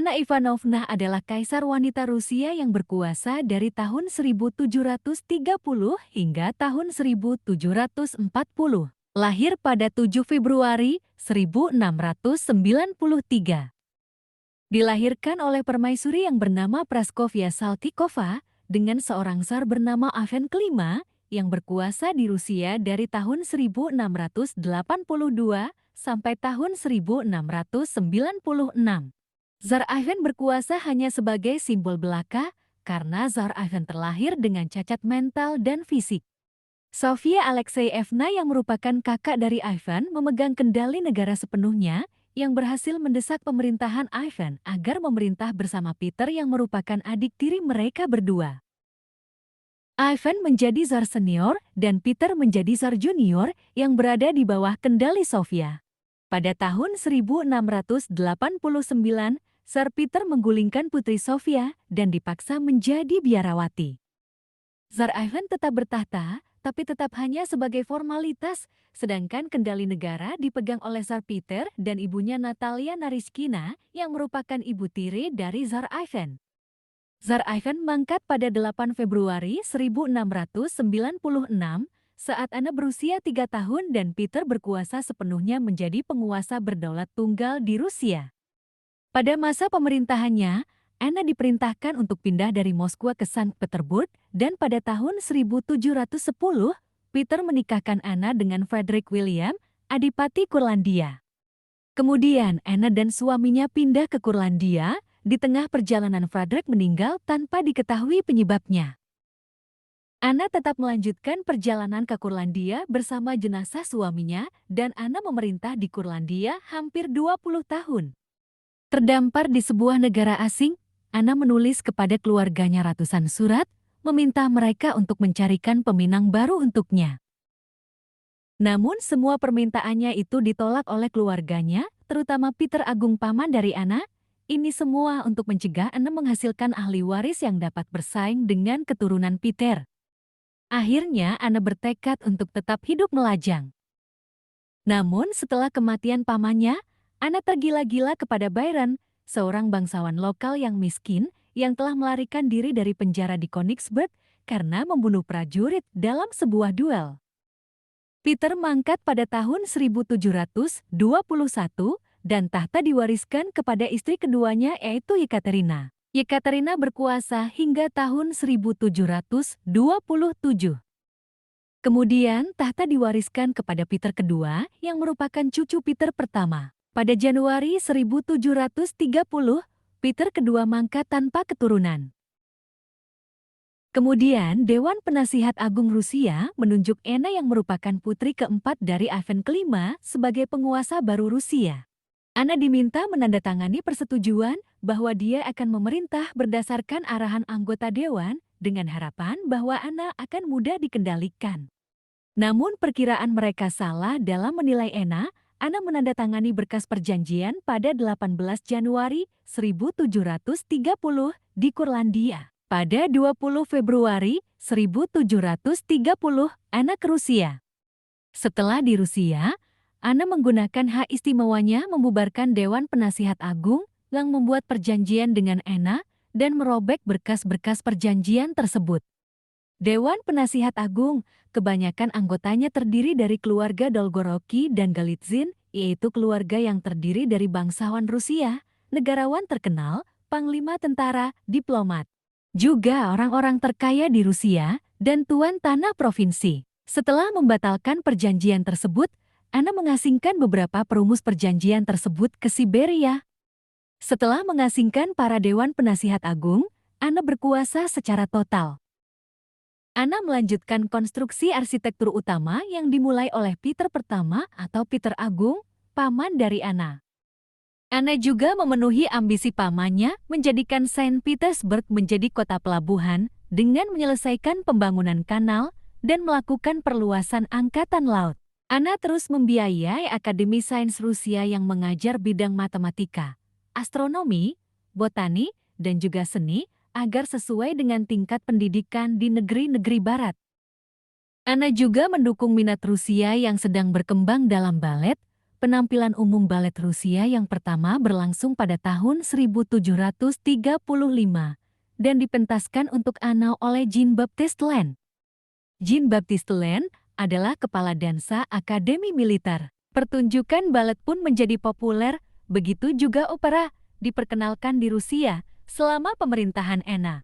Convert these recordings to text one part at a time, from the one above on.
Anna Ivanovna adalah kaisar wanita Rusia yang berkuasa dari tahun 1730 hingga tahun 1740. Lahir pada 7 Februari 1693. Dilahirkan oleh permaisuri yang bernama Praskovia Saltykova dengan seorang tsar bernama Ivan kelima yang berkuasa di Rusia dari tahun 1682 sampai tahun 1696. Tsar Ivan berkuasa hanya sebagai simbol belaka karena Tsar Ivan terlahir dengan cacat mental dan fisik. Sofia Alexeyevna yang merupakan kakak dari Ivan memegang kendali negara sepenuhnya yang berhasil mendesak pemerintahan Ivan agar memerintah bersama Peter yang merupakan adik tiri mereka berdua. Ivan menjadi Tsar senior dan Peter menjadi Tsar junior yang berada di bawah kendali Sofia. Pada tahun 1689, Tsar Peter menggulingkan putri Sofia dan dipaksa menjadi biarawati. Tsar Ivan tetap bertahta, tapi tetap hanya sebagai formalitas, sedangkan kendali negara dipegang oleh Tsar Peter dan ibunya Natalia Naryshkina yang merupakan ibu tiri dari Tsar Ivan. Tsar Ivan mangkat pada 8 Februari 1696 saat Anna berusia 3 tahun dan Peter berkuasa sepenuhnya menjadi penguasa berdaulat tunggal di Rusia. Pada masa pemerintahannya, Anna diperintahkan untuk pindah dari Moskwa ke Sankt Petersburg dan pada tahun 1710, Peter menikahkan Anna dengan Frederick William, Adipati Kurlandia. Kemudian Anna dan suaminya pindah ke Kurlandia, di tengah perjalanan Frederick meninggal tanpa diketahui penyebabnya. Anna tetap melanjutkan perjalanan ke Kurlandia bersama jenazah suaminya dan Anna memerintah di Kurlandia hampir 20 tahun. Terdampar di sebuah negara asing, Anna menulis kepada keluarganya ratusan surat, meminta mereka untuk mencarikan peminang baru untuknya. Namun semua permintaannya itu ditolak oleh keluarganya, terutama Peter Agung paman dari Anna. Ini semua untuk mencegah Anna menghasilkan ahli waris yang dapat bersaing dengan keturunan Peter. Akhirnya Anna bertekad untuk tetap hidup melajang. Namun setelah kematian pamannya, Anna tergila-gila kepada Byron, seorang bangsawan lokal yang miskin yang telah melarikan diri dari penjara di Königsberg karena membunuh prajurit dalam sebuah duel. Peter mangkat pada tahun 1721 dan tahta diwariskan kepada istri keduanya yaitu Yekaterina. Yekaterina berkuasa hingga tahun 1727. Kemudian tahta diwariskan kepada Peter kedua yang merupakan cucu Peter pertama. Pada Januari 1730, Peter kedua mangkat tanpa keturunan. Kemudian Dewan Penasihat Agung Rusia menunjuk Anna yang merupakan putri keempat dari Ivan kelima sebagai penguasa baru Rusia. Anna diminta menandatangani persetujuan bahwa dia akan memerintah berdasarkan arahan anggota Dewan dengan harapan bahwa Anna akan mudah dikendalikan. Namun perkiraan mereka salah dalam menilai Anna. Anna menandatangani berkas perjanjian pada 18 Januari 1730 di Kurlandia. Pada 20 Februari 1730, Anna ke Rusia. Setelah di Rusia, Anna menggunakan hak istimewanya membubarkan Dewan Penasihat Agung yang membuat perjanjian dengan Anna dan merobek berkas-berkas perjanjian tersebut. Dewan Penasihat Agung, kebanyakan anggotanya terdiri dari keluarga Dolgoroki dan Galitzin, yaitu keluarga yang terdiri dari bangsawan Rusia, negarawan terkenal, panglima tentara, diplomat. Juga orang-orang terkaya di Rusia dan tuan tanah provinsi. Setelah membatalkan perjanjian tersebut, Anna mengasingkan beberapa perumus perjanjian tersebut ke Siberia. Setelah mengasingkan para Dewan Penasihat Agung, Anna berkuasa secara total. Anna melanjutkan konstruksi arsitektur utama yang dimulai oleh Peter pertama atau Peter Agung, paman dari Anna. Anna juga memenuhi ambisi pamannya menjadikan Saint Petersburg menjadi kota pelabuhan dengan menyelesaikan pembangunan kanal dan melakukan perluasan angkatan laut. Anna terus membiayai Akademi Sains Rusia yang mengajar bidang matematika, astronomi, botani, dan juga seni agar sesuai dengan tingkat pendidikan di negeri-negeri barat. Anna juga mendukung minat Rusia yang sedang berkembang dalam balet, penampilan umum balet Rusia yang pertama berlangsung pada tahun 1735 dan dipentaskan untuk Anna oleh Jean-Baptiste Land. Jean-Baptiste Land adalah kepala dansa Akademi Militer. Pertunjukan balet pun menjadi populer, begitu juga opera, diperkenalkan di Rusia selama pemerintahan Anna.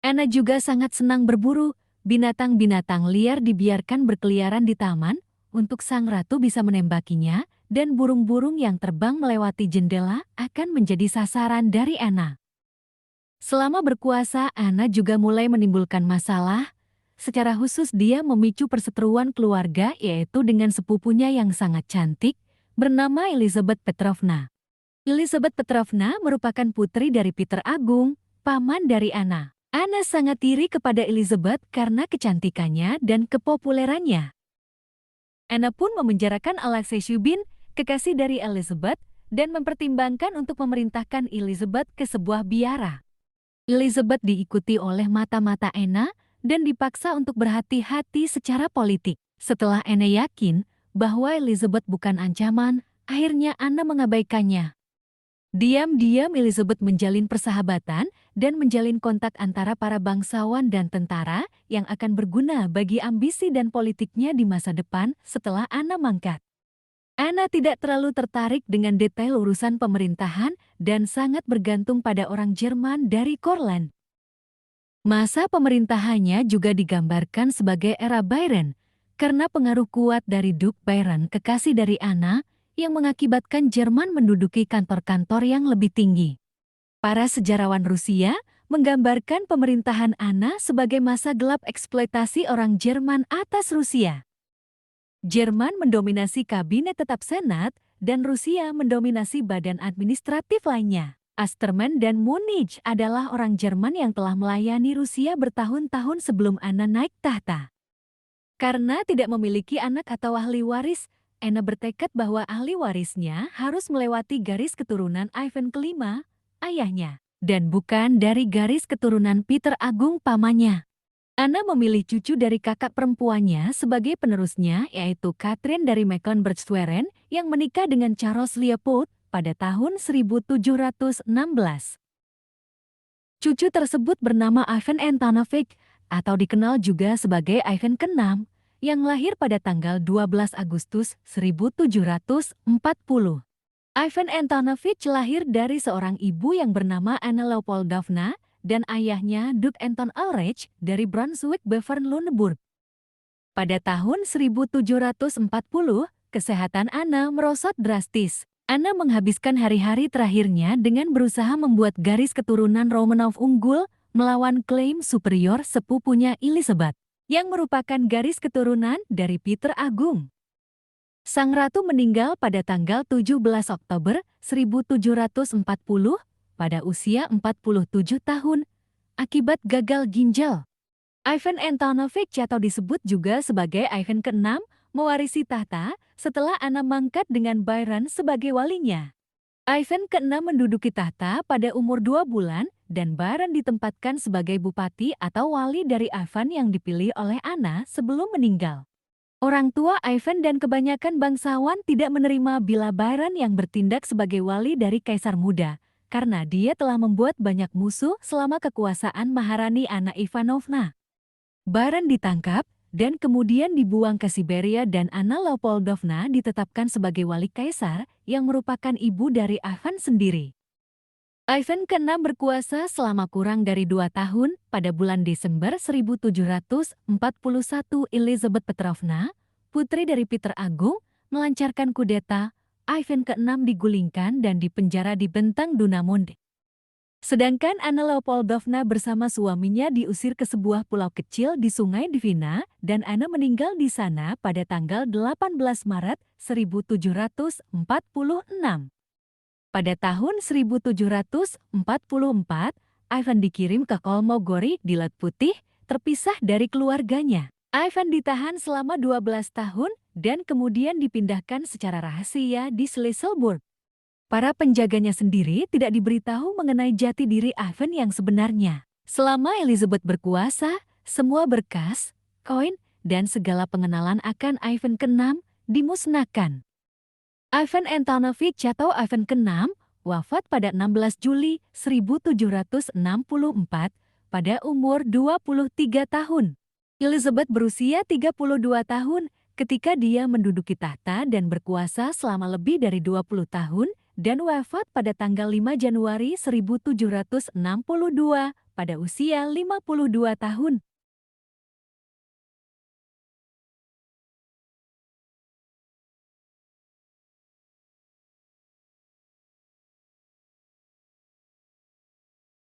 Anna juga sangat senang berburu. Binatang-binatang liar dibiarkan berkeliaran di taman untuk sang ratu bisa menembakinya, dan burung-burung yang terbang melewati jendela akan menjadi sasaran dari Anna. Selama berkuasa, Anna juga mulai menimbulkan masalah. Secara khusus dia memicu perseteruan keluarga yaitu dengan sepupunya yang sangat cantik, bernama Elizabeth Petrovna. Elizabeth Petrovna merupakan putri dari Peter Agung, paman dari Anna. Anna sangat iri kepada Elizabeth karena kecantikannya dan kepopulerannya. Anna pun memenjarakan Alexei Shubin, kekasih dari Elizabeth, dan mempertimbangkan untuk memerintahkan Elizabeth ke sebuah biara. Elizabeth diikuti oleh mata-mata Anna dan dipaksa untuk berhati-hati secara politik. Setelah Anna yakin bahwa Elizabeth bukan ancaman, akhirnya Anna mengabaikannya. Diam-diam Elizabeth menjalin persahabatan dan menjalin kontak antara para bangsawan dan tentara yang akan berguna bagi ambisi dan politiknya di masa depan setelah Anna mangkat. Anna tidak terlalu tertarik dengan detail urusan pemerintahan dan sangat bergantung pada orang Jerman dari Courland. Masa pemerintahannya juga digambarkan sebagai era Bayern karena pengaruh kuat dari Duke Bayern, kekasih dari Anna, yang mengakibatkan Jerman menduduki kantor-kantor yang lebih tinggi. Para sejarawan Rusia menggambarkan pemerintahan Anna sebagai masa gelap eksploitasi orang Jerman atas Rusia. Jerman mendominasi kabinet tetap Senat dan Rusia mendominasi badan administratif lainnya. Asterman dan Munich adalah orang Jerman yang telah melayani Rusia bertahun-tahun sebelum Anna naik tahta. Karena tidak memiliki anak atau ahli waris, Anna bertekad bahwa ahli warisnya harus melewati garis keturunan Ivan kelima, ayahnya, dan bukan dari garis keturunan Peter Agung, pamannya. Anna memilih cucu dari kakak perempuannya sebagai penerusnya, yaitu Catherine dari Mecklenburg-Schwerin yang menikah dengan Charles Leopold pada tahun 1716. Cucu tersebut bernama Ivan Antonovich atau dikenal juga sebagai Ivan ke-6 yang lahir pada tanggal 12 Agustus 1740. Ivan Antonovich lahir dari seorang ibu yang bernama Anna Leopoldovna dan ayahnya Duke Anton Ulrich dari Brunswick-Bevern-Lüneburg. Pada tahun 1740, kesehatan Anna merosot drastis. Anna menghabiskan hari-hari terakhirnya dengan berusaha membuat garis keturunan Romanov unggul melawan klaim superior sepupunya Elizabeth, yang merupakan garis keturunan dari Peter Agung. Sang ratu meninggal pada tanggal 17 Oktober 1740 pada usia 47 tahun akibat gagal ginjal. Ivan Antonovich atau disebut juga sebagai Ivan ke-6 mewarisi tahta setelah Anna mangkat dengan Bayern sebagai walinya. Ivan ke-6 menduduki tahta pada umur 2 bulan dan Bayern ditempatkan sebagai bupati atau wali dari Ivan yang dipilih oleh Anna sebelum meninggal. Orang tua Ivan dan kebanyakan bangsawan tidak menerima bila Bayern yang bertindak sebagai wali dari Kaisar Muda, karena dia telah membuat banyak musuh selama kekuasaan Maharani Anna Ivanovna. Bayern ditangkap dan kemudian dibuang ke Siberia dan Anna Leopoldovna ditetapkan sebagai wali kaisar yang merupakan ibu dari Ivan sendiri. Ivan ke-6 berkuasa selama kurang dari 2 tahun. Pada bulan Desember 1741, Elizabeth Petrovna, putri dari Peter Agung, melancarkan kudeta. Ivan ke-6 digulingkan dan dipenjara di Bentang Dunamund. Sedangkan Anna Leopoldovna bersama suaminya diusir ke sebuah pulau kecil di Sungai Dvina dan Anna meninggal di sana pada tanggal 18 Maret 1746. Pada tahun 1744, Ivan dikirim ke Kolmogorov di Laut Putih, terpisah dari keluarganya. Ivan ditahan selama 12 tahun dan kemudian dipindahkan secara rahasia di Schlesselburg. Para penjaganya sendiri tidak diberitahu mengenai jati diri Ivan yang sebenarnya. Selama Elizabeth berkuasa, semua berkas, koin, dan segala pengenalan akan Ivan ke-6 dimusnahkan. Ivan Antonovich atau Ivan ke-6 wafat pada 16 Juli 1764 pada umur 23 tahun. Elizabeth berusia 32 tahun ketika dia menduduki tahta dan berkuasa selama lebih dari 20 tahun dan wafat pada tanggal 5 Januari 1762 pada usia 52 tahun.